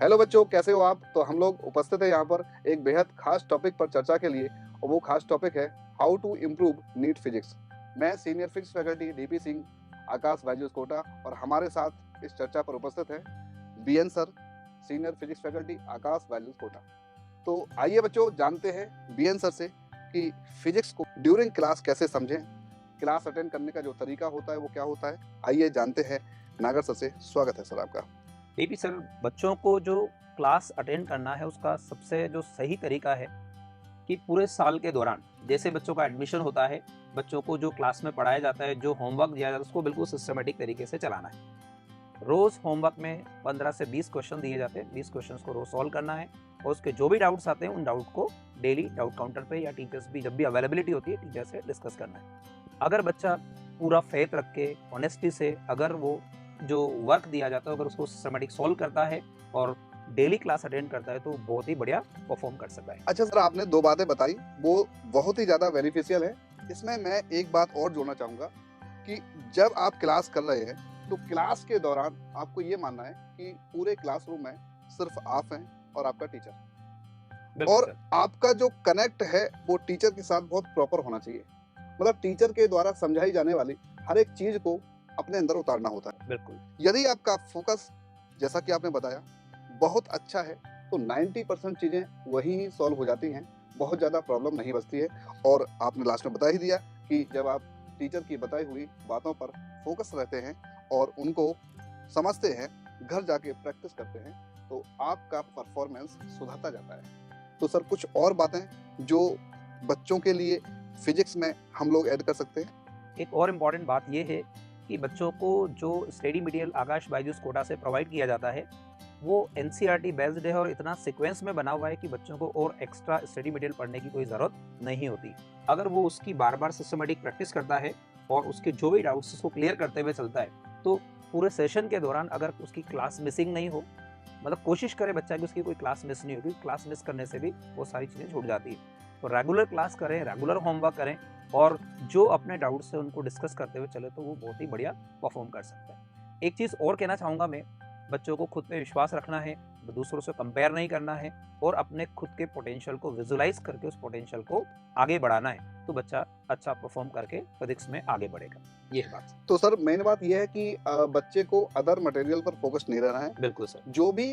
Hello बच्चों, कैसे हो आप? तो हम लोग उपस्थित है यहाँ पर एक बेहद खास टॉपिक पर चर्चा के लिए, और वो खास टॉपिक है how to improve NEET physics. मैं senior physics faculty DP Singh, Aakash Byju's Kota, और हमारे साथ इस चर्चा पर उपस्थित है BN sir, senior physics faculty Aakash Byju's Kota. तो आइए बच्चों, जानते हैं बीएन सर से कि फिजिक्स को ड्यूरिंग क्लास कैसे समझें, क्लास अटेंड करने का जो तरीका होता है वो क्या होता है। आइए जानते हैं नागर सर से। स्वागत है सर आपका। भी सर, बच्चों को जो क्लास अटेंड करना है उसका सबसे जो सही तरीका है कि पूरे साल के दौरान जैसे बच्चों का एडमिशन होता है, बच्चों को जो क्लास में पढ़ाया जाता है, जो होमवर्क दिया जाता है, उसको बिल्कुल सिस्टमेटिक तरीके से चलाना है। रोज होमवर्क में 15 से 20 क्वेश्चन दिए जाते हैं। 20 क्वेश्चन को रोज सॉल्व करना है और उसके जो भी डाउट्स आते हैं उन डाउट को डेली डाउट काउंटर पे या टीचर्स भी जब भी अवेलेबिलिटी होती है टीचर से डिस्कस करना है। अगर बच्चा पूरा फेथ रख के ऑनेस्टी से अगर वो जो वर्क दिया जाता है अगर उसको सिस्टमेटिक सॉल्व करता है और डेली क्लास अटेंड करता है तो बहुत ही बढ़िया परफॉर्म कर सकता है। अच्छा सर, आपने दो बातें बताई, वो बहुत ही ज़्यादा बेनिफिशियल है। इसमें मैं एक बात और जोड़ना चाहूँगा कि जब आप क्लास कर रहे हैं तो क्लास के दौरान आपको ये मानना है कि पूरे क्लासरूम में सिर्फ आप हैं और आपका टीचर, बिल्कुल और सर। आपका जो कनेक्ट है वो टीचर के साथ बहुत प्रॉपर होना चाहिए। मतलब टीचर के द्वारा समझाई जाने वाली हर एक चीज़ को अपने अंदर उतारना होता है। बिल्कुल यदि आपका फोकस, जैसा कि आपने बताया, बहुत अच्छा है तो 90% चीज़ें वही सॉल्व हो जाती हैं, बहुत ज़्यादा प्रॉब्लम नहीं बचती है। और आपने लास्ट में बता ही दिया कि जब आप टीचर की बताई हुई बातों पर फोकस रहते हैं और उनको समझते हैं, घर जाके प्रैक्टिस करते हैं, तो आपका परफॉर्मेंस सुधरता जाता है। तो सर, कुछ और बातें जो बच्चों के लिए फिजिक्स में हम लोग ऐड कर सकते हैं? एक और इम्पॉर्टेंट बात यह है कि बच्चों को जो स्टडी मटेरियल आकाश बायजूस कोटा से प्रोवाइड किया जाता है वो एनसीईआरटी बेस्ड है और इतना सीक्वेंस में बना हुआ है कि बच्चों को और एक्स्ट्रा स्टडी मटेरियल पढ़ने की कोई ज़रूरत नहीं होती। अगर वो उसकी बार बार सिस्टमेटिक प्रैक्टिस करता है और उसके जो भी डाउट्स उसको क्लियर करते हुए चलता है तो पूरे सेशन के दौरान अगर उसकी क्लास मिसिंग नहीं हो, मतलब कोशिश करे बच्चा कि उसकी कोई क्लास मिस नहीं होगी। क्लास मिस करने से भी वो सारी चीज़ें छूट जाती है। तो रेगुलर क्लास करें, रेगुलर होमवर्क करें और जो अपने डाउट्स है उनको डिस्कस करते हुए चले तो वो बहुत ही बढ़िया परफॉर्म कर सकता है। एक चीज़ और कहना चाहूँगा मैं, बच्चों को खुद पे विश्वास रखना है, दूसरों से कंपेयर नहीं करना है और अपने खुद के पोटेंशियल को विजुलाइज करके उस पोटेंशियल को आगे बढ़ाना है तो बच्चा अच्छा परफॉर्म करके फिजिक्स में आगे बढ़ेगा। ये बात। तो सर, मेन बात यह है कि बच्चे को अदर मटेरियल पर फोकस नहीं रहना है। बिल्कुल सर। जो भी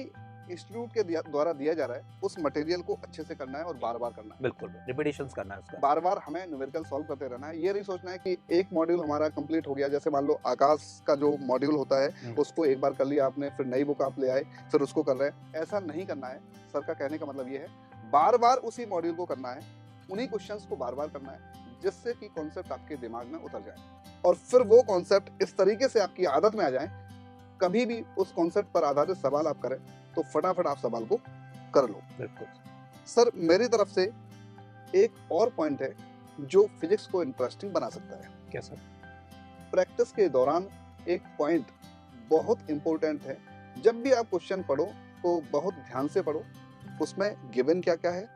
इंस्टीट्यूट के द्वारा दिया जा रहा है उस मटेरियल को अच्छे से करना है और बार बार करना है। बिल्कुल रिपीटिशंस करना है उसका। बार बार हमें न्यूमेरिकल सॉल्व करते रहना है। ये नहीं सोचना है कि एक मॉड्यूल हमारा कंप्लीट हो गया, जैसे मान लो आकाश का जो मॉड्यूल होता है उसको एक बार कर लिया आपने, फिर नई बुक आप ले आए, फिर उसको कर रहे हैं। ऐसा नहीं करना है। सर का कहने का मतलब ये है, बार बार उसी मॉड्यूल को करना है, उन्हीं क्वेश्चंस को बार बार करना है, जिससे कि कॉन्सेप्ट आपके दिमाग में उतर जाए और फिर वो कॉन्सेप्ट इस तरीके से आपकी आदत में आ जाए, कभी भी उस कॉन्सेप्ट पर आधारित सवाल आप करें तो फटाफट आप सवाल को कर लो। बिल्कुल सर, मेरी तरफ से एक और पॉइंट है जो फिजिक्स को इंटरेस्टिंग बना सकता है। क्या सर? प्रैक्टिस के दौरान एक पॉइंट बहुत इंपॉर्टेंट है। जब भी आप क्वेश्चन पढ़ो तो बहुत ध्यान से पढ़ो, उसमें गिवन क्या क्या है।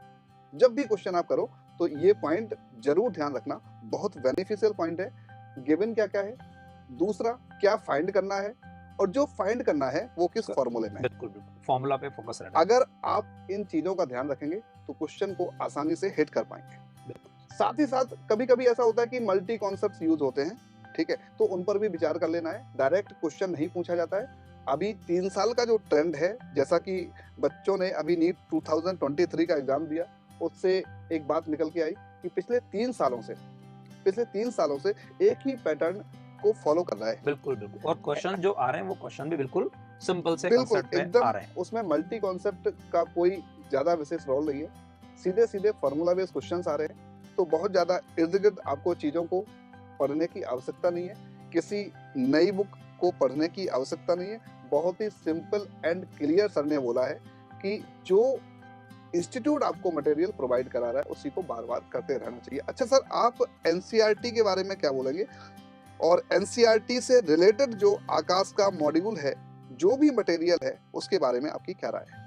जब भी क्वेश्चन आप करो तो ये पॉइंट जरूर ध्यान रखना, बहुत बेनिफिशियल पॉइंट है। गिवन क्या क्या है, दूसरा क्या फाइंड करना है, और जो फाइंड करना है वो किस फॉर्मूले में है। बिल्कुल बिल्कुल फॉर्मूला पे फोकस रहना। अगर आप इन चीजों का ध्यान रखेंगे तो क्वेश्चन को आसानी से हिट कर पाएंगे। साथ ही साथ कभी कभी ऐसा होता है कि मल्टी कॉन्सेप्ट्स यूज होते हैं, ठीक है, तो उन पर भी विचार कर लेना है। डायरेक्ट क्वेश्चन नहीं पूछा जाता है। अभी 3 साल का जो ट्रेंड है, जैसा कि बच्चों ने अभी नीट 2023 का एग्जाम दिया, उससे एक बात निकल के आई कि पिछले 3 सालों से एक ही पैटर्न को फॉलो कर रहा है। बिल्कुल बिल्कुल। और क्वेश्चन जो आ रहे हैं वो क्वेश्चन भी बिल्कुल सिंपल से बिल्कुल कांसेप्ट में आ एकदम, रहे हैं। उसमें मल्टी कॉन्सेप्ट का कोई ज्यादा विशेष रोल नहीं है। सीधे सीधे फॉर्मूला बेस्ड क्वेश्चंस आ रहे हैं, तो बहुत ज्यादा इर्द गिर्द आपको चीजों को पढ़ने की आवश्यकता नहीं है, किसी नई बुक को पढ़ने की आवश्यकता नहीं है। बहुत ही सिंपल एंड क्लियर सर ने बोला है कि जो इंस्टीट्यूट आपको मटेरियल प्रोवाइड करा रहा है उसी को बार बार करते रहना चाहिए। अच्छा सर, आप एनसीईआरटी के बारे में क्या बोलेंगे, और एनसीईआरटी से रिलेटेड जो आकाश का मॉड्यूल है, जो भी मटेरियल है, उसके बारे में आपकी क्या राय है?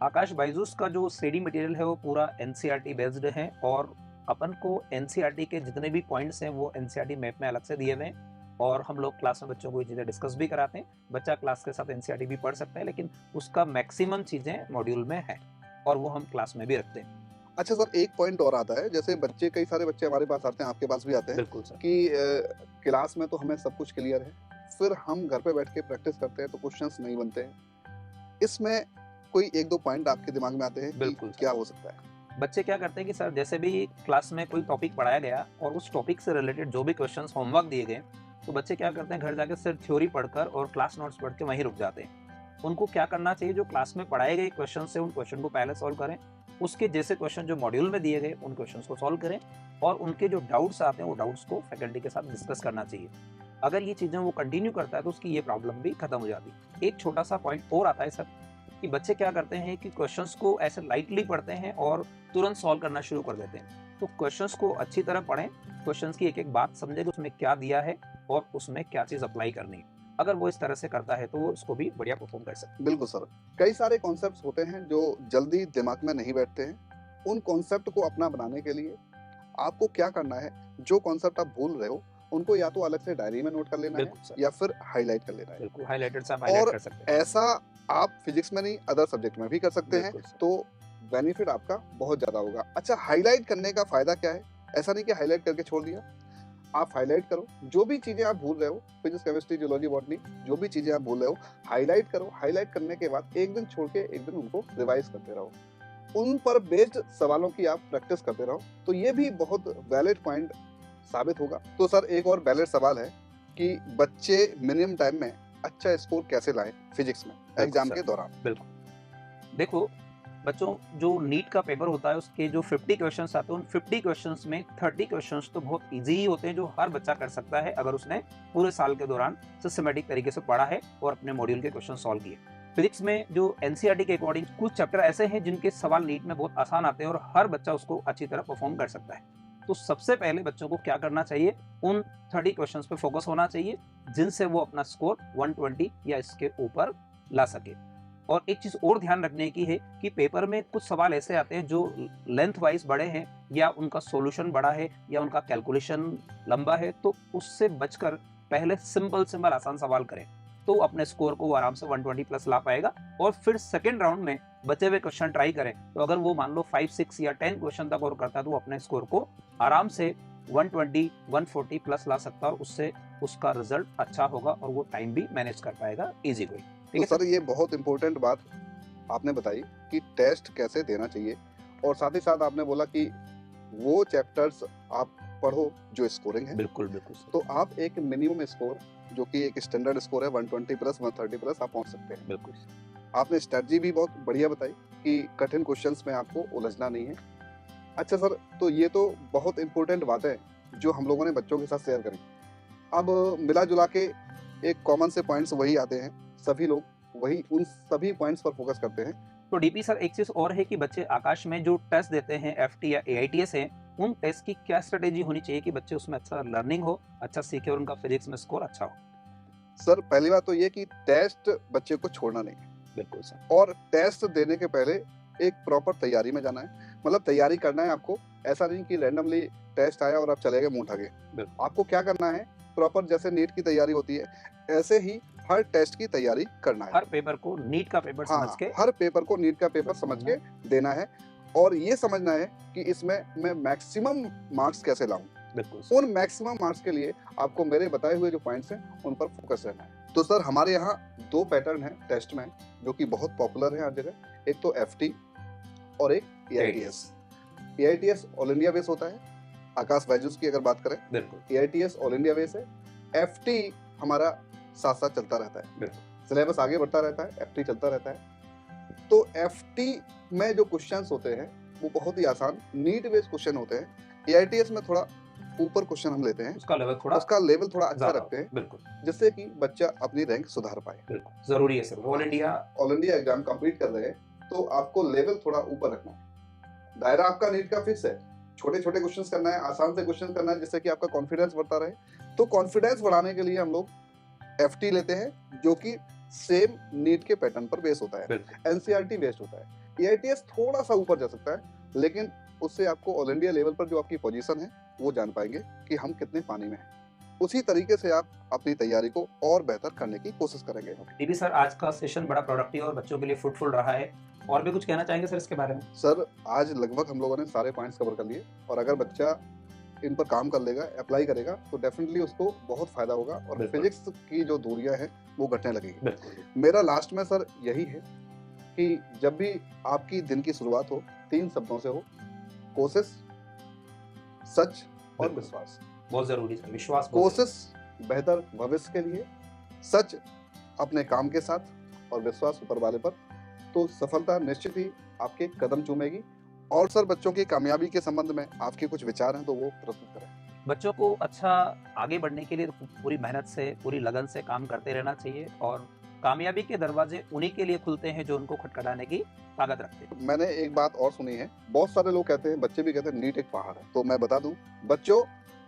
आकाश बायजूस का जो स्टडी मटेरियल है वो पूरा एनसीईआरटी बेस्ड है और अपन को एनसीईआरटी के जितने भी पॉइंट्स हैं वो एनसीईआरटी मैप में अलग से दिए हुए हैं। और हम लोग क्लास में बच्चों को ये चीज़ें डिस्कस भी कराते हैं। बच्चा क्लास के साथ एनसीईआरटी भी पढ़ सकता है, लेकिन उसका मैक्सिमम चीज़ें मॉड्यूल में है और वो हम क्लास में भी रखते हैं। अच्छा सर, एक पॉइंट और आता है, जैसे बच्चे, कई सारे बच्चे हमारे पास आते हैं, आपके पास भी आते हैं बिल्कुल सर। कि क्लास में तो हमें सब कुछ क्लियर है, फिर हम घर पे बैठ के प्रैक्टिस करते हैं तो क्वेश्चंस नहीं बनते हैं। इसमें कोई 1-2 पॉइंट आपके दिमाग में आते हैं कि बिल्कुल सर। क्या हो सकता है? बच्चे क्या करते हैं कि सर जैसे भी क्लास में कोई टॉपिक पढ़ाया गया और उस टॉपिक से रिलेटेड जो भी क्वेश्चंस होमवर्क दिए गए, तो बच्चे क्या करते हैं घर जाके सिर्फ थ्योरी पढ़कर और क्लास नोट्स पढ़ के वहीं रुक जाते हैं। उनको क्या करना चाहिए, जो क्लास में पढ़ाए गए क्वेश्चन से उन क्वेश्चन को पहले सॉल्व करें, उसके जैसे क्वेश्चन जो मॉड्यूल में दिए गए उन क्वेश्चन को सॉल्व करें और उनके जो डाउट्स आते हैं वो डाउट्स को फैकल्टी के साथ डिस्कस करना चाहिए। अगर ये चीज़ें वो कंटिन्यू करता है तो उसकी ये प्रॉब्लम भी खत्म हो जाती है। एक छोटा सा पॉइंट और आता है सर कि बच्चे क्या करते हैं कि क्वेश्चंस को ऐसे लाइटली पढ़ते हैं और तुरंत सॉल्व करना शुरू कर देते हैं। तो क्वेश्चंस को अच्छी तरह पढ़ें, क्वेश्चंस की एक-एक बात समझें कि उसमें क्या दिया है और उसमें क्या चीज़ अप्लाई करनी है। अगर वो इस तरह से करता है तो वो उसको भी बढ़िया परफॉर्म कर सकता है। बिल्कुल सर। कई सारे कॉन्सेप्ट्स होते हैं जो जल्दी दिमाग में नहीं बैठते हैं। उन कॉन्सेप्ट को अपना बनाने के लिए आपको क्या करना है, जो कॉन्सेप्ट आप भूल रहे हो, उनको या तो अलग से डायरी में नोट कर लेना बिल्कुल है सर। या फिर हाइलाइट कर लेना है। बिल्कुल, हाइलाइटेड से आप हाइलाइट और कर सकते हैं। ऐसा आप फिजिक्स में नहीं, अदर सब्जेक्ट में भी कर सकते हैं, बिल्कुल सर। तो बेनिफिट आपका बहुत ज़्यादा होगा। अच्छा, हाइलाइट करने का फ़ायदा क्या है? ऐसा नहीं कि हाइलाइट करके छोड़ दिया। आप हाइलाइट करो, जो भी चीज़ें आप भूल रहे हो, फिजिक्स, केमिस्ट्री, जियोलॉजी, बॉटनी, जो भी चीज़ें आप भूल रहे हो, हाइलाइट करो। हाइलाइट करने के बाद एक दिन छोड़ के एक दिन उनको रिवाइज़ करते रहो। उन पर बेस्ड सवालों की आप प्रैक्टिस करते रहो, तो ये भी बहुत वैलिड पॉइंट साबित होगा। तो सर, एक और वैलिड सवाल है कि बच्चे मिनिमम टाइम में अच्छा स्कोर कैसे लाएँ फिजिक्स में एग्ज़ाम सर। के दौरान? बिल्कुल। देखो, बच्चों जो नीट का पेपर होता है उसके जो 50 क्वेश्चंस आते हैं, उन 50 क्वेश्चंस में 30 क्वेश्चंस तो बहुत ईज़ी ही होते हैं जो हर बच्चा कर सकता है अगर उसने पूरे साल के दौरान सिस्टमैटिक तरीके से पढ़ा है और अपने मॉड्यूल के क्वेश्चन सॉल्व किए। फिजिक्स में जो एनसीईआरटी के अकॉर्डिंग कुछ चैप्टर ऐसे हैं जिनके सवाल नीट में बहुत आसान आते हैं और हर बच्चा उसको अच्छी तरह परफॉर्म कर सकता है। तो सबसे पहले बच्चों को क्या करना चाहिए, उन 30 क्वेश्चंस पे फोकस होना चाहिए जिनसे वो अपना स्कोर 120 या इसके ऊपर ला सके। और एक चीज़ और ध्यान रखने की है कि पेपर में कुछ सवाल ऐसे आते हैं जो लेंथ वाइज बड़े हैं या उनका सॉल्यूशन बड़ा है या उनका कैलकुलेशन लंबा है, तो उससे बचकर पहले सिंपल आसान सवाल करें, तो अपने स्कोर को वो आराम से 120 प्लस ला पाएगा। और फिर सेकेंड राउंड में बचे हुए क्वेश्चन ट्राई करें, तो अगर वो मान लो 5, 6 या 10 क्वेश्चन तक और करता है तो वो अपने स्कोर को आराम से 120, 140 प्लस ला सकता है और उससे उसका रिजल्ट अच्छा होगा और वो टाइम भी मैनेज कर पाएगा इजी वे। तो सर, ये बहुत इम्पोर्टेंट बात आपने बताई कि टेस्ट कैसे देना चाहिए, और साथ ही साथ आपने बोला कि वो चैप्टर्स आप पढ़ो जो स्कोरिंग है। बिल्कुल बिल्कुल सर। तो आप एक मिनिमम स्कोर, जो कि एक स्टैंडर्ड स्कोर है, 120 प्लस 130 प्लस आप पहुंच सकते हैं। बिल्कुल आपने स्ट्रेटजी भी बहुत बढ़िया बताई कि कठिन क्वेश्चंस में आपको उलझना नहीं है। अच्छा सर, तो ये तो बहुत इंपॉर्टेंट बातें हैं जो हम लोगों ने बच्चों के साथ शेयर करी। अब मिला जुला के एक कॉमन से पॉइंट्स वही आते हैं, सभी लोग वही उन सभी पॉइंट्स पर फोकस करते हैं। तो डीपी सर, एक चीज और है कि बच्चे आकाश में जो टेस्ट देते हैं एफटी या एआईटीएस है, उन टेस्ट की क्या स्ट्रेटेजी होनी चाहिए कि बच्चे उसमें अच्छा लर्निंग हो, अच्छा सीखे और उनका फिजिक्स में स्कोर अच्छा हो? सर, पहली बात तो ये कि टेस्ट बच्चे को छोड़ना नहीं है, बिल्कुल सर। और टेस्ट देने के पहले एक प्रॉपर तैयारी में जाना है। मतलब तैयारी करना है आपको, ऐसा नहीं कि रैंडमली टेस्ट आया और आप चले गए मुंह उठा के। बिल्कुल। आपको क्या करना है, प्रॉपर जैसे नीट की तैयारी होती है ऐसे ही हर टेस्ट की तैयारी करना है। हर पेपर को नीट का पेपर समझ के, हर पेपर को नीट का पेपर समझ के देना है, और ये समझना है कि इसमें मैं मैक्सिमम मार्क्स कैसे लाऊं। बिल्कुल सर। उन मैक्सिमम मार्क्स के लिए आपको मेरे बताए हुए जो पॉइंट्स हैं उन पर फोकस रहना है। तो सर, हमारे यहाँ 2 पैटर्न हैं टेस्ट में जो कि बहुत पॉपुलर है हर जगह। एक तो एफटी और एक AITS. AITS all India base होता है, आकाश बायजूस की अगर बात करें। बिल्कुल। एआईटीएस ऑल इंडिया बेस है, एफटी हमारा साथ साथ चलता रहता है। बिल्कुल। सिलेबस आगे बढ़ता रहता है, एफटी चलता रहता है। तो एफटी में जो क्वेश्चंस होते हैं वो बहुत ही आसान नीट बेस्ड क्वेश्चन होते हैं। एआईटीएस में थोड़ा ऊपर क्वेश्चन हम लेते हैं, उसका लेवल थोड़ा अच्छा रखते हैं, बिल्कुल, जिससे कि बच्चा अपनी रैंक सुधार पाए। बिल्कुल जरूरी है sir. All India exam complete कर रहे हैं तो आपको लेवल थोड़ा ऊपर रखना है। दायरा आपका नीट का फिक्स है, छोटे छोटे क्वेश्चन करना है, आसान से क्वेश्चन करना है, जिससे कि आपका कॉन्फिडेंस बढ़ता रहे। तो कॉन्फिडेंस बढ़ाने के लिए हम लोग एफटी लेते हैं जो कि सेम नीट के पैटर्न पर बेस होता है, एनसीईआरटी बेस्ड होता है। एआईटीएस थोड़ा सा ऊपर जा सकता है, लेकिन उससे आपको ऑल इंडिया लेवल पर जो आपकी पोजीशन है वो जान पाएंगे कि हम कितने पानी में हैं। उसी तरीके से आप अपनी तैयारी को और बेहतर करने की कोशिश करेंगे। डीबी सर, आज का सेशन बड़ा प्रोडक्टिव और बच्चों के लिए फ्रूटफुल रहा है। और भी कुछ कहना चाहेंगे सर इसके बारे में? सर, आज लगभग हम लोगों ने सारे पॉइंट्स कवर कर लिए और अगर बच्चा इन पर काम कर लेगा, अप्लाई करेगा, तो डेफिनेटली उसको बहुत फायदा होगा और बिल्कुल। फिजिक्स की जो दूरियां हैं वो घटने लगेगी। बिल्कुल। मेरा लास्ट में सर यही है कि जब भी आपकी दिन की शुरुआत हो, 3 शब्दों से हो: कोशिश, सच और बिल्कुल। विश्वास। बहुत जरूरी सर, विश्वास बहुत जरूरी कोशिश बेहतर भविष्य के लिए, सच अपने काम के साथ और विश्वास ऊपर वाले पर, तो सफलता निश्चित ही आपके कदम चूमेगी। और सर, बच्चों की कामयाबी के संबंध में आपके कुछ विचार हैं तो वो प्रस्तुत करें। है। बच्चों को अच्छा आगे बढ़ने के लिए पूरी मेहनत से, पूरी लगन से काम करते रहना चाहिए और कामयाबी के दरवाजे उन्हीं के लिए खुलते हैं जो उनको खटखटाने की ताकत रखते हैं। मैंने एक बात और सुनी है, बहुत सारे लोग कहते हैं, बच्चे भी कहते हैं, नीट एक पहाड़ है। तो मैं बता दूं बच्चों,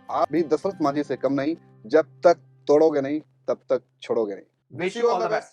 आप भी दशरथ मांझी से कम नहीं। जब तक तोड़ोगे नहीं तब तक छोड़ोगे नहीं। Wish you all the best.